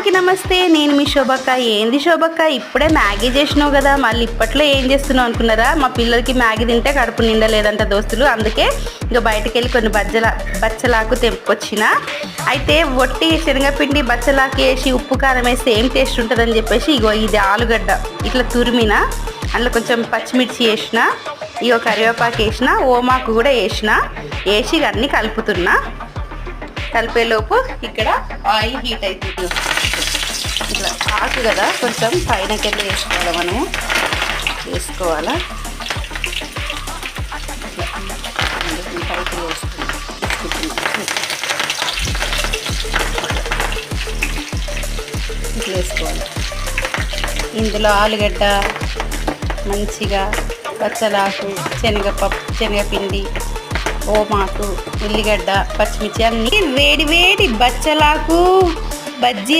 నమస్తే, నేను మీ శోభక్క. ఏంది శోభక్క, ఇప్పుడే మ్యాగీ చేసినావు కదా, మళ్ళీ ఇప్పట్లో ఏం చేస్తున్నావు అనుకున్నారా? మా పిల్లలకి మ్యాగీ తింటే కడుపు నిండలేదంట దోస్తులు, అందుకే ఇక బయటకు వెళ్ళి కొన్ని బచ్చలాకు తెంపుకొచ్చిన. అయితే ఒట్టి శనగపిండి బచ్చలాకు వేసి ఉప్పు కారం వేస్తే ఏం టేస్ట్ ఉంటుందని చెప్పేసి ఇగో ఇది ఆలుగడ్డ ఇట్లా తురిమిన, అందులో కొంచెం పచ్చిమిర్చి వేసిన, ఇగో కరివేపాకు వేసిన, ఓమాకు కూడా వేసి అన్నీ కలుపుతున్నా. కలిపేలోపు ఇక్కడ ఆయిల్ హీట్ అవుతుంది. ఇట్లా ఆకు కదా, కొంచెం పైనకెళ్ళి వేసుకోవాలి, మనము వేసుకోవాలా. పైకి ఇట్లా వేసుకోవాలి. ఇందులో ఆలుగడ్డ మంచిగా, బచ్చలాకు, శనగపిండి, ఓమాకు, ఉల్లిగడ్డ, పచ్చిమిర్చి అన్నీ వేడి బచ్చలాకు బజ్జీ